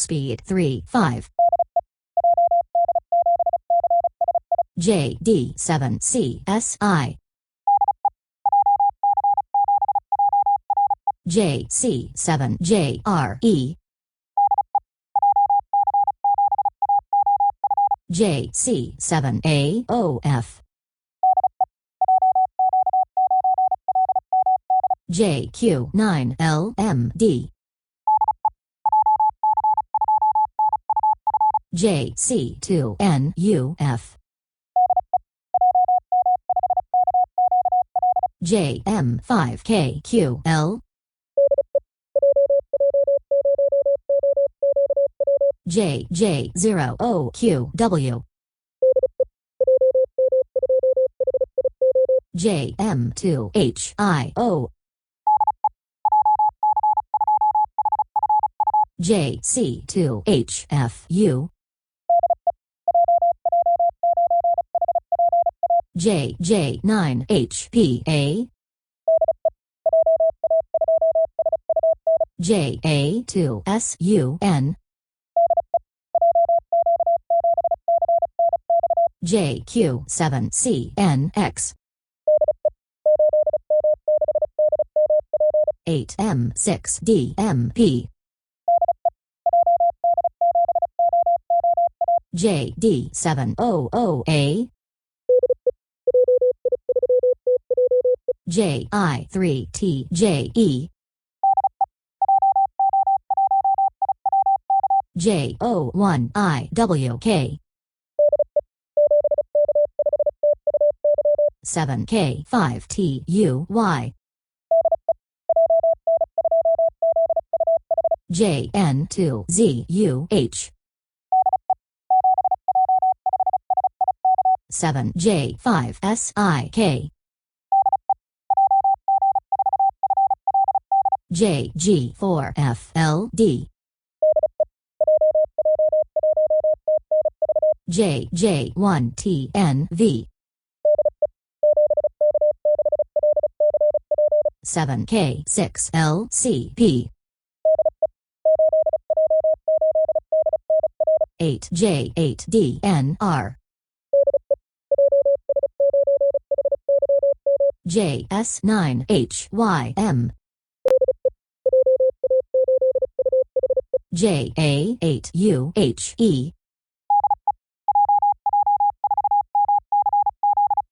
Speed 3 5. JD 7 CSI. JC 7 JRE. JC 7 AOF. JQ 9 LMD. JC 2 NUF. JM 5 KQL. JJ 0 OQW. JM 2 HIO. JC 2 HFU. JJ 9 HPA. JA 2 SUN. JQ 7 CNX. 8M 6 DMP. JD 7 OOA. JI 3 TJE. JO 1 IWK. 7K 5 TUY. JN 2 ZUH. 7J 5 SIK. JG 4 FLD. JJ 1 TNV. 7K 6 LCP. 8J 8 DNR. JS 9 HYM. JA 8 UHE.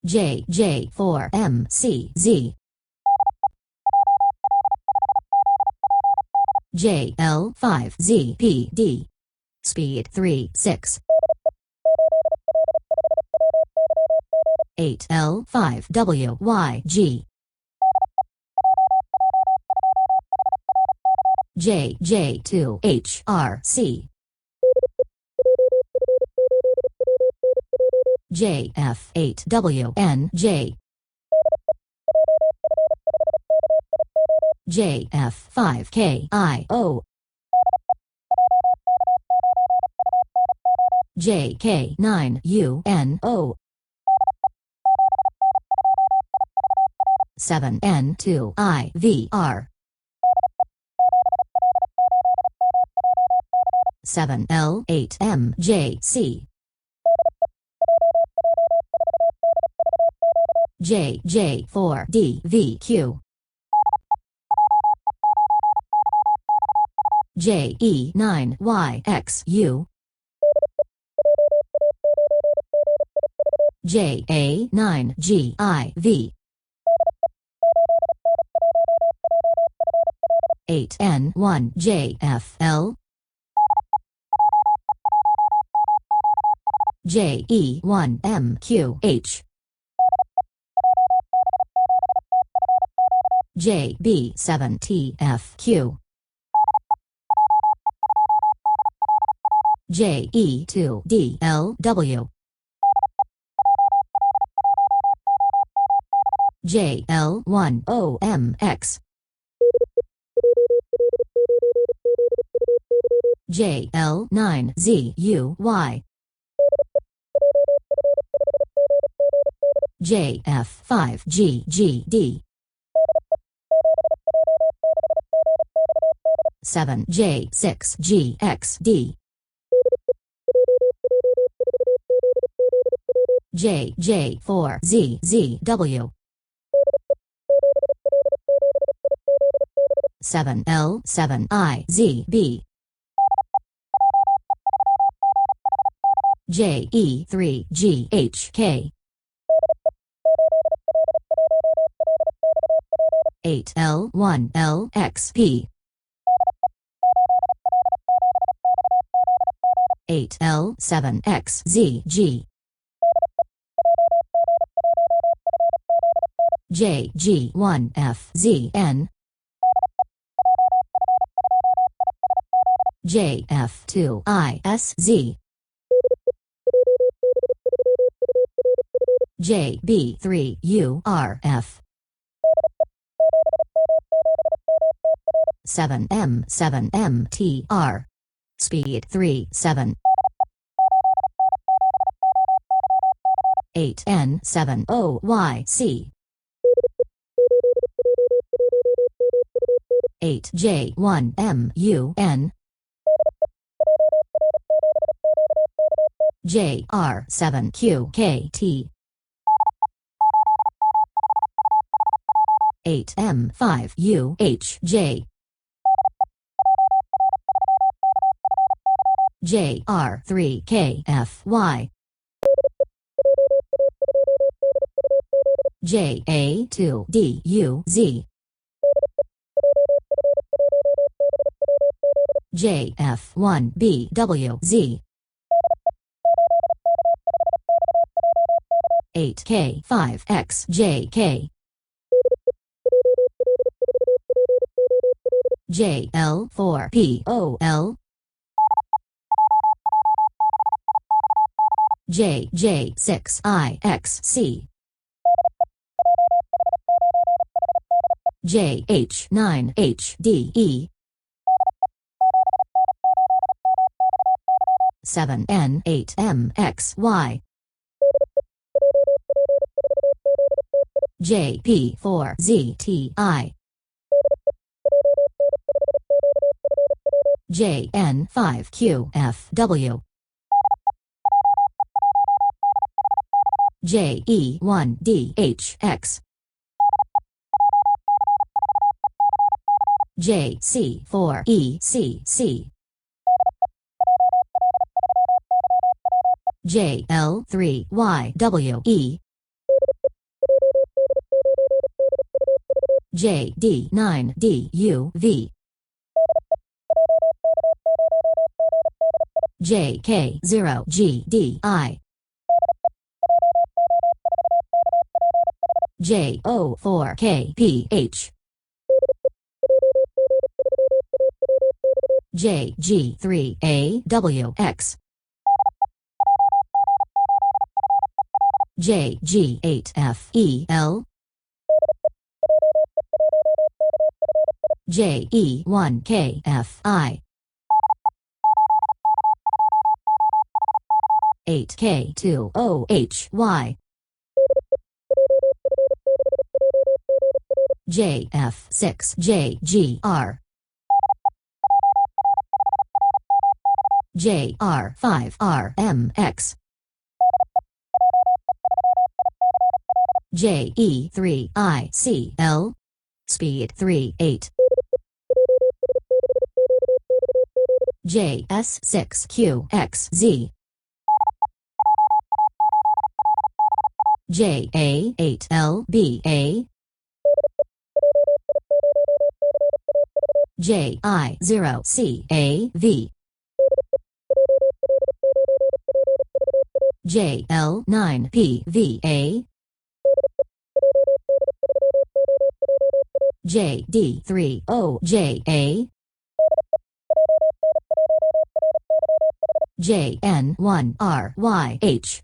JJ 4 MCZ. JL 5 ZPD. Speed 3 6. 8L 5 WYG. JJ 2 HRC. JF 8 WNJ. JF 5 KIO. JK 9 UNO. 7N2 IVR. 7L 8 MJC. JJ 4 DVQ. JE 9 YXU. JA 9 GIV. 8N1 JFL. JE1 MQH. JB7 TFQ. JE2 DLW. JL1 OMX. JL9 ZUY. JF5 GGD. 7J6GXD, JJ4ZZW, 7L7IZB, JE3GHK, 8L1LXP, 8L7XZG, JG1FZN, JF2ISZ, JB3URF, 7M7MTR, speed 37, 8N70YC, 8J1MUN, JR7QKT, 8M5UHJ, JR3KFY, JA2DUZ, JF1BWZ, 8K5XJK, JL4POL, JJ6IXC, JH9HDE, 7N8MXY, JP4ZTI, JN5QFW, JE1DHX, JC4ECC, JL3YWE, JD9DUV, JK0GDI, JO4KPH, JG3AWX, JG8FEL, JE1KFI, 8K2OHY, JF6JGR, JR5RMX, JE3ICL, speed 38, JS6QXZ, JA8LBA, JI0CAV, JL9PVA, JD3OJA, JN1RYH,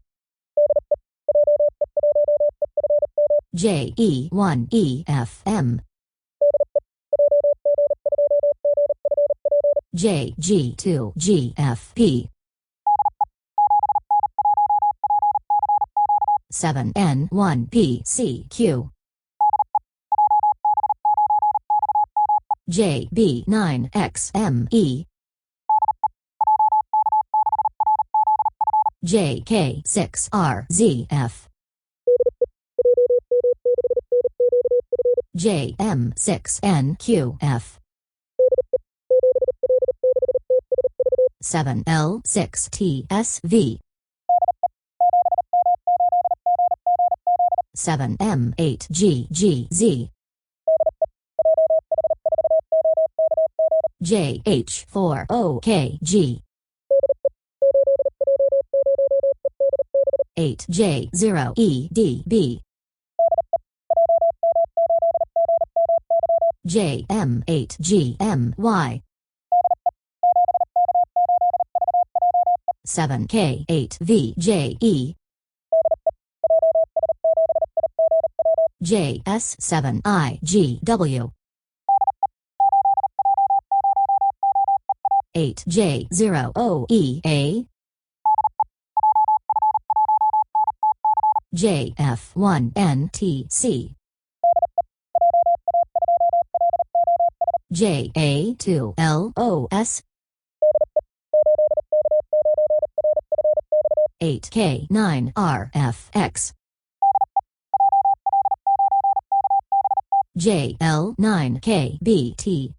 JE1EFM, JG2GFP, 7N1PCQ, JB9XME, JK6RZF, JM6NQF, 7L6TSV, 7M8GGZ, JH4OKG, 8J0EDB, JM8GMY, 7K8VJE, JS7IGW, 8J0OEA, JF1NTC, JA2LOS, 8K9RFX, JL9KBT,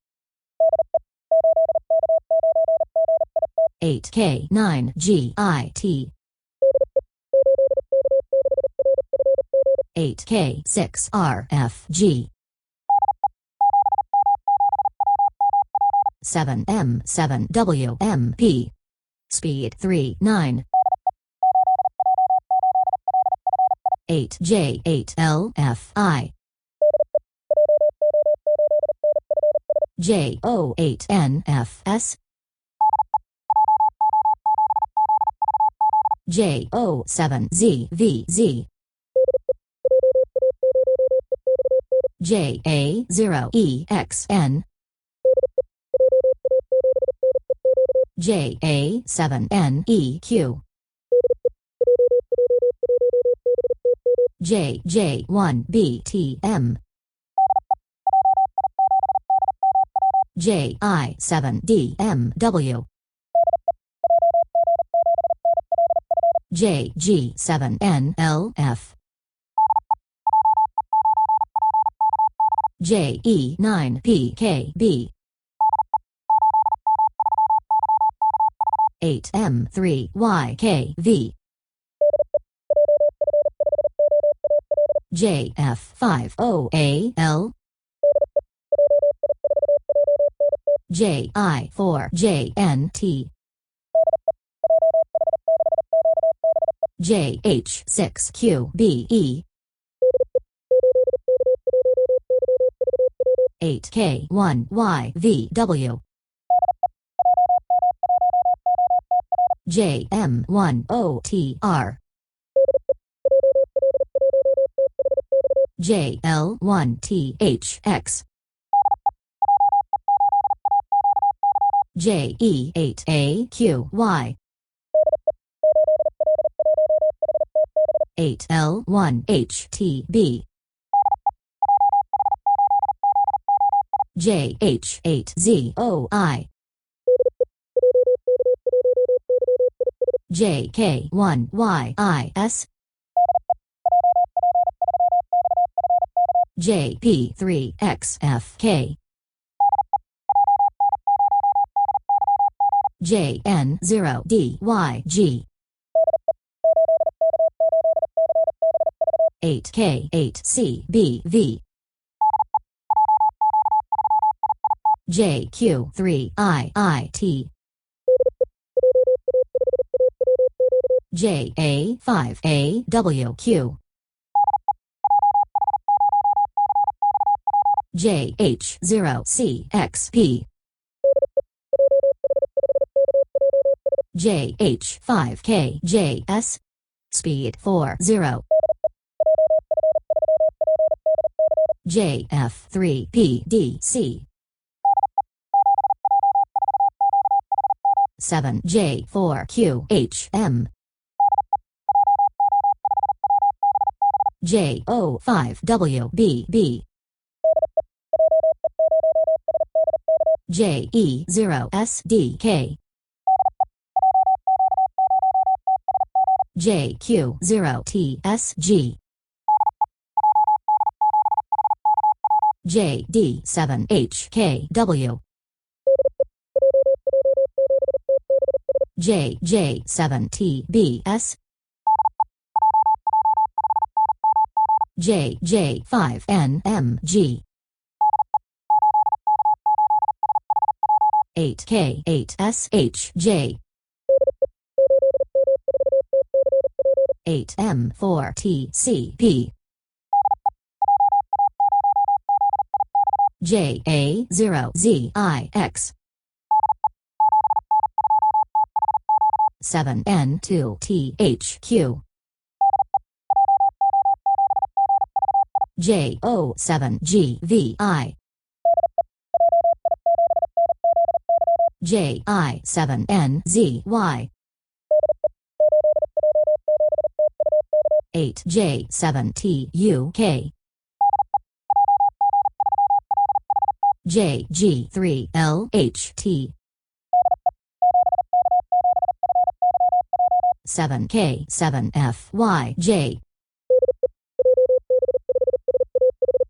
8K9GIT, 8K6RFG, 7M7WMP, speed 39, 8J8LFI, JO8NFS, JO7ZVZ, JA0EXN, JA7NEQ, JJ1BTM, JI7DMW, JG7NLF, JE9PKB, 8M3YKV, JF50AL, JI4JNT, JH6QBE, 8K1YVW, JM1OTR, JL1THX, JE8AQY, 8L1HTB, JH8ZOI, JK1YIS, JP3XFK, JN0DYG, 8K8CBV, JQ3IIT, JA5AWQ, JH0CXP, JH5KJS, speed 40, JF3PDC, 7J4QHM, JO5WBB, JE0SDK, JQ0TSG, JD7HKW, JJ7TBS, JJ5NMG, 8K8SHJ, 8M4TCP, JA0ZIX, 7N2THQ, JO7GVI, JI7NZY, 8J7TUK, JG3LHT, 7K7FYJ,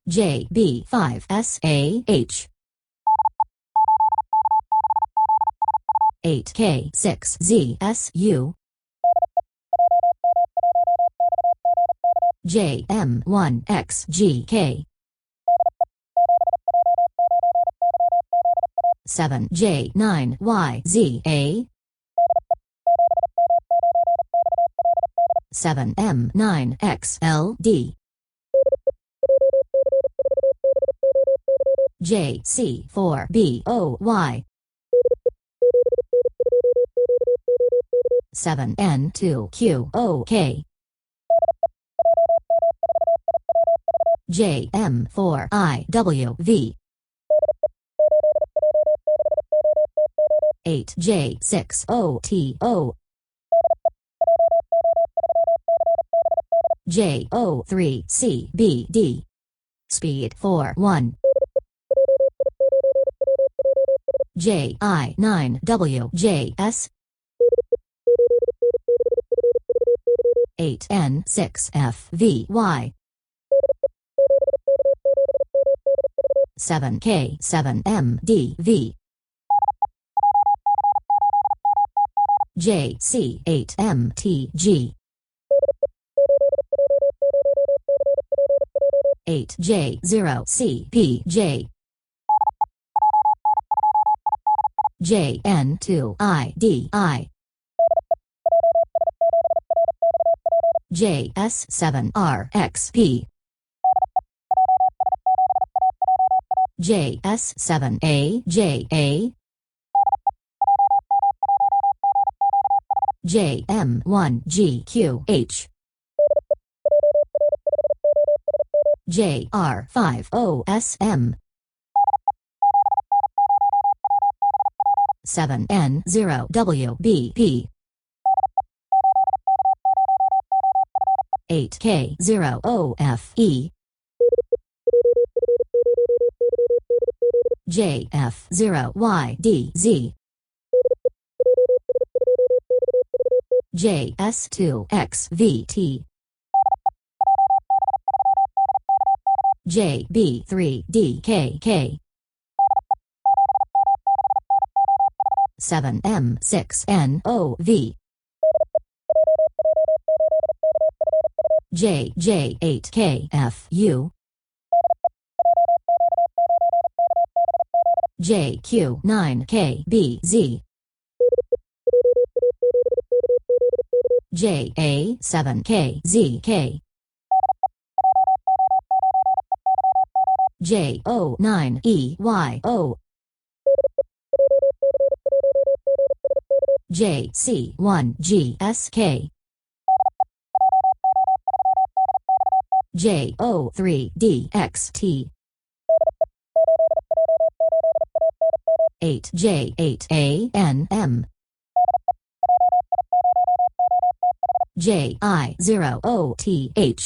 JB5SAH, 8K6ZSU, JM1XGK, 7J9YZA, 7M9XLD, JC4BOY, 7N2QOK, JM4IWV, 8J6OTO, JO3CBD, speed 41, JI9WJS, 8N6FVY, 7K7MDV, JC8MTG, 8J0CPJ, JN2IDI, JS7RXP, JS7AJA, JM1GQH, JR5OSM, 7N0WBP, 8K0OFE, JF0YDZ, JS2XVT, JB3DKK, 7M6NOV, JJ8KFU, JQ9KBZ, JA7KZK, JO9EYO, JC1GSK, JO3DXT, 8J8ANM, JI0OTH,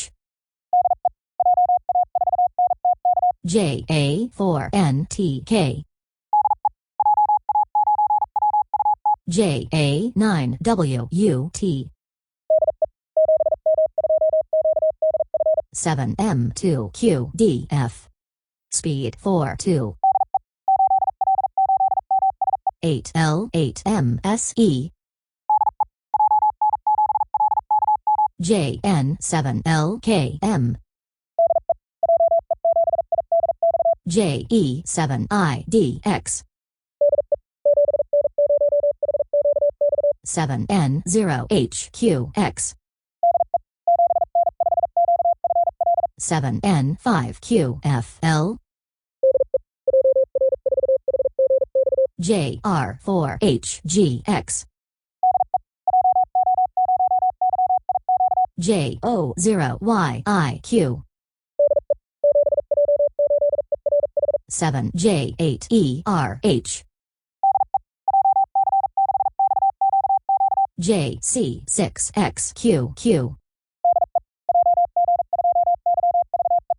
JA4NTK, JA9WUT 7M2QDF Speed 42 8L8MSE JN7LKM JE7IDX 7N0HQX 7N5QFL JR4HGX JO0YIQ 7J8ERH JC6XQQ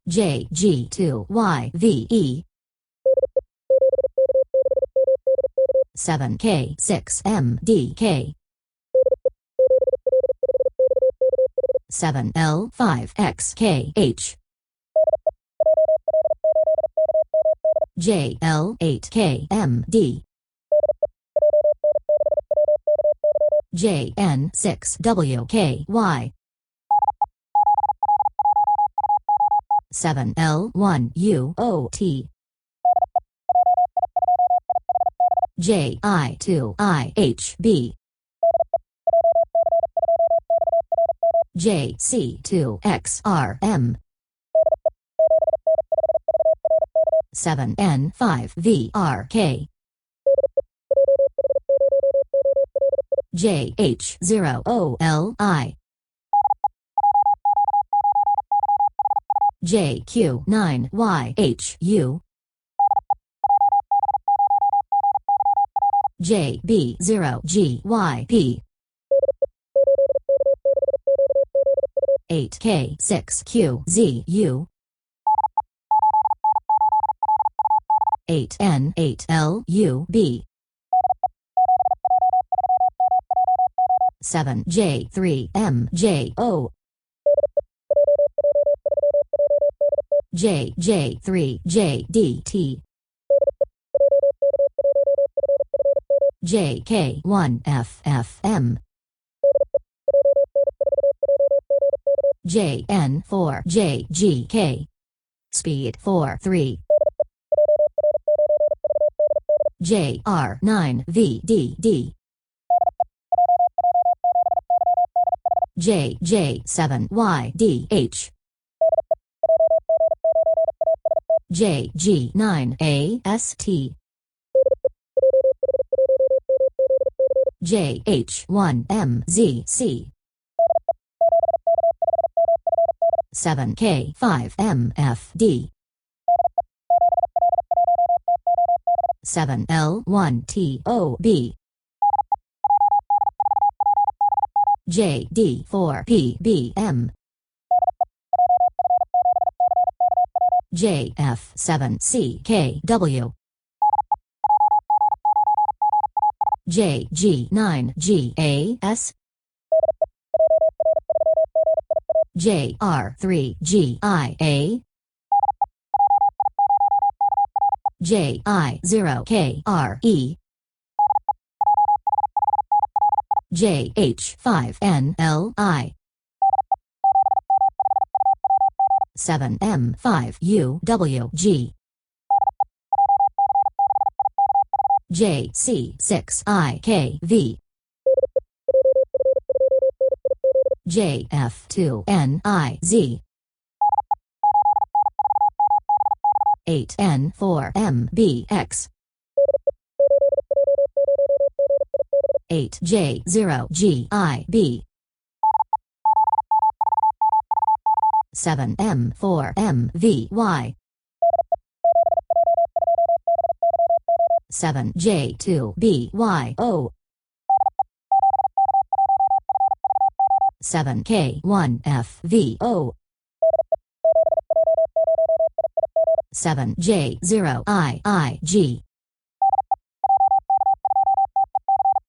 JG2YVE 7K6MDK 7L5XKH JL8KMD JN6WKY 7L1UOT JI2IHB JC2XRM 7N5VRK JH0OLI JQ9YHU JB0GYP 8K6QZU 8N8LUB 7J3MJO JJ3JDT JK1FFM JN4JGK Speed 43 JR9VDD JJ7YDH JG9AST JH1MZC 7K5MFD 7L1TOB JD4PBM JF7CKW JG9GAS JR3GIA JI0KRE JH5NLI 7M5UWG JC6IKV JF2NIZ 8N4MBX 8J0GIB 7M4MVY 7J2BYO 7K1FVO 7J0IIG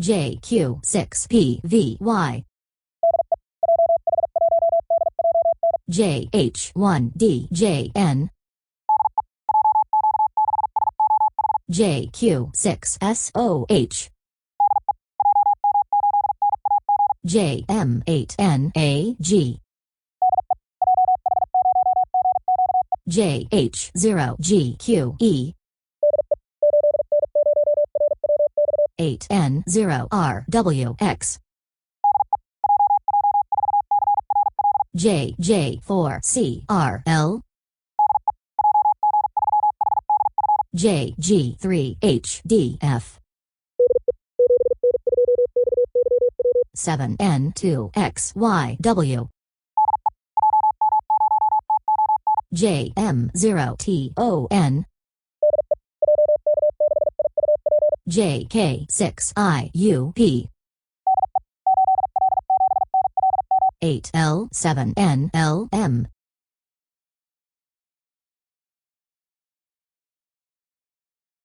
JQ6PVY, JH1DJN, JQ6SOH, JM8NAG, JH0GQE, 8N0RWX, JJ4CRL, JG3HDF, 7N2XYW, JM0TON, JK6IUP, 8L7NLM,